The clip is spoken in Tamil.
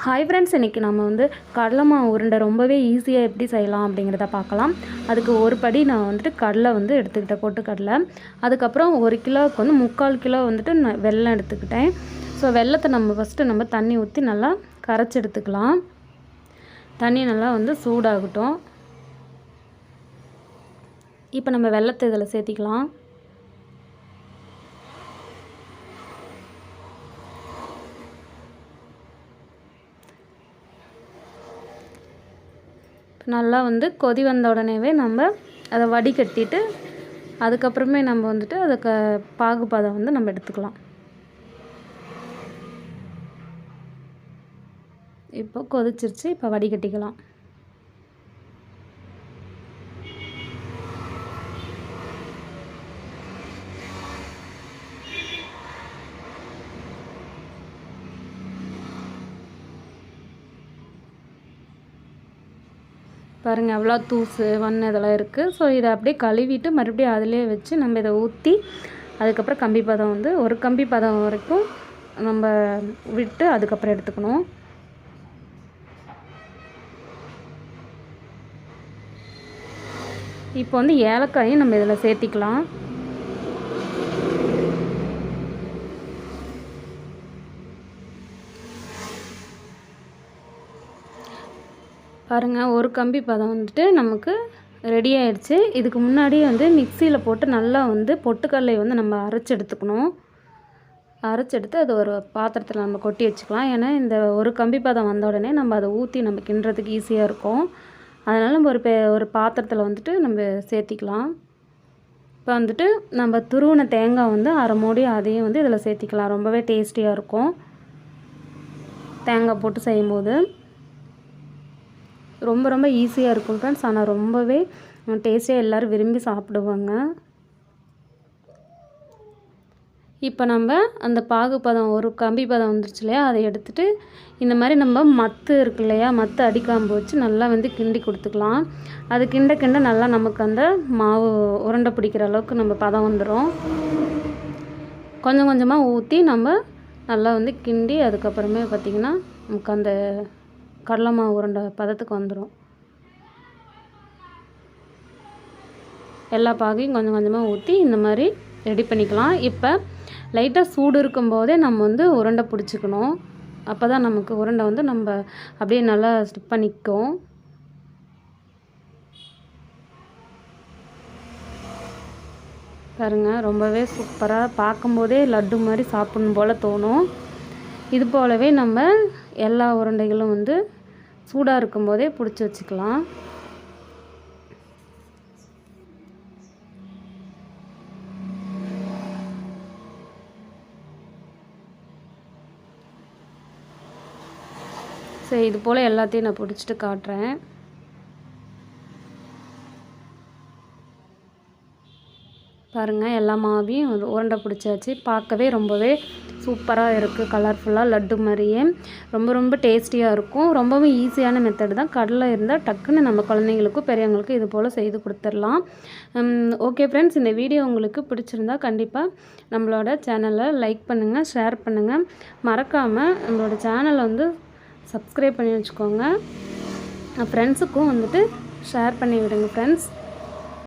ஹாய் ஃப்ரெண்ட்ஸ், இன்றைக்கி நம்ம வந்து கடலை மாவு உருண்டை ரொம்பவே ஈஸியாக எப்படி செய்யலாம் அப்படிங்கிறத பார்க்கலாம். அதுக்கு ஒரு படி நான் வந்துட்டு கடலை வந்து எடுத்துக்கிட்டேன், பொட்டுக்கடலை. அதுக்கப்புறம் 1 கிலோவுக்கு வந்து 3/4 கிலோ வந்துட்டு நான் வெல்லம் எடுத்துக்கிட்டேன். ஸோ வெல்லத்தை நம்ம ஃபஸ்ட்டு நம்ம தண்ணி ஊற்றி நல்லா கரைச்சி எடுத்துக்கலாம். தண்ணி நல்லா வந்து சூடாகட்டும். இப்போ நம்ம வெல்லத்தை இதில் சேர்த்திக்கலாம். நல்லா வந்து கொதி வந்த உடனேவே நம்ம அதை வடிகட்டிட்டு அதுக்கப்புறமே நம்ம வந்துட்டு அதுக்கு பாகுபாதம் வந்து நம்ம எடுத்துக்கலாம். இப்போ கொதிச்சிருச்சு, இப்போ வடிகட்டிக்கலாம். பாருங்கள், எவ்வளோ தூசு மண் இதெல்லாம் இருக்குது. ஸோ இதை அப்படியே கழுவிட்டு மறுபடியும் அதிலே வச்சு நம்ம இதை ஊற்றி அதுக்கப்புறம் கம்பி பதம் வந்து ஒரு கம்பி பதம் வரைக்கும் நம்ம விட்டு அதுக்கப்புறம் எடுத்துக்கணும். இப்போ வந்து ஏலக்காயும் நம்ம இதில் சேர்த்திக்கலாம். பாருங்கள், ஒரு கம்பி பதம் வந்துட்டு நமக்கு ரெடி ஆகிடுச்சு. இதுக்கு முன்னாடியே வந்து மிக்சியில் போட்டு நல்லா வந்து பொட்டுக்கடலை வந்து நம்ம அரைச்சி எடுத்துக்கணும். அரைச்செடுத்து அது ஒரு பாத்திரத்தில் நம்ம கொட்டி வச்சுக்கலாம். ஏன்னா இந்த ஒரு கம்பி பதம் வந்த உடனே நம்ம அதை ஊற்றி நம்ம கிண்டுறதுக்கு ஈஸியாக இருக்கும். அதனால் நம்ம ஒரு பாத்திரத்தில் வந்துட்டு நம்ம சேர்த்திக்கலாம். இப்போ வந்துட்டு நம்ம துருவின தேங்காய் வந்து 1/2 மூடி அதையும் வந்து இதில் சேர்த்திக்கலாம். ரொம்பவே டேஸ்டியாக இருக்கும் தேங்காய் போட்டு செய்யும்போது. ரொம்ப ரொம்ப ஈஸியாக இருக்கும் ஃப்ரெண்ட்ஸ். ஆனால் ரொம்பவே டேஸ்டியாக எல்லோரும் விரும்பி சாப்பிடுவாங்க. இப்போ நம்ம அந்த பாகுபதம் ஒரு கம்பி பதம் வந்துருச்சு இல்லையா, அதை எடுத்துகிட்டு இந்த மாதிரி நம்ம மத்து இருக்கு இல்லையா, மத்து அடிக்காம்பு வச்சு நல்லா வந்து கிண்டி கொடுத்துக்கலாம். அது கிண்ட கிண்ட நல்லா நமக்கு அந்த மாவு உருண்டை பிடிக்கிற அளவுக்கு நம்ம பதம் வந்துடும். கொஞ்சம் கொஞ்சமாக ஊற்றி நம்ம நல்லா வந்து கிண்டி அதுக்கப்புறமே பார்த்திங்கன்னா நமக்கு அந்த கடலை மாவு உருண்டை பதத்துக்கு வந்துடும். எல்லா பாகையும் கொஞ்சம் கொஞ்சமாக ஊற்றி இந்த மாதிரி ரெடி பண்ணிக்கலாம். இப்போ லைட்டாக சூடு இருக்கும்போதே நம்ம வந்து உருண்டை பிடிச்சிக்கணும். அப்போ தான் நமக்கு உருண்டை வந்து நம்ம அப்படியே நல்லா ஸ்டிப் பண்ணிக்கும். பாருங்கள், ரொம்பவே சூப்பராக பார்க்கும்போதே லட்டு மாதிரி சாப்பிடணும் போல் தோணும். இது போலவே நம்ம எல்லா உருண்டைகளும் வந்து சூடாக இருக்கும்போதே பிடிச்சி வச்சுக்கலாம். சரி, இது போல் எல்லாத்தையும் நான் பிடிச்சிட்டு காட்டுறேன். பாருங்கள், எல்லா மாவையும் உருண்டை பிடிச்சாச்சு. பார்க்கவே ரொம்பவே சூப்பராக இருக்குது, கலர்ஃபுல்லாக லட்டு மாதிரியே. ரொம்ப ரொம்ப டேஸ்டியாக இருக்கும். ரொம்பவும் ஈஸியான மெத்தடு தான். கடலை இருந்தால் டக்குன்னு நம்ம குழந்தைங்களுக்கும் பெரியவங்களுக்கும் இது போல் செய்து கொடுத்துடலாம். ஓகே ஃப்ரெண்ட்ஸ், இந்த வீடியோ உங்களுக்கு பிடிச்சிருந்தா கண்டிப்பாக நம்மளோட சேனலை லைக் பண்ணுங்கள், ஷேர் பண்ணுங்கள். மறக்காமல் நம்மளோட சேனலை வந்து சப்ஸ்கிரைப் பண்ணி வச்சுக்கோங்க. ஃப்ரெண்ட்ஸுக்கும் வந்துட்டு ஷேர் பண்ணி விடுங்க ஃப்ரெண்ட்ஸ்.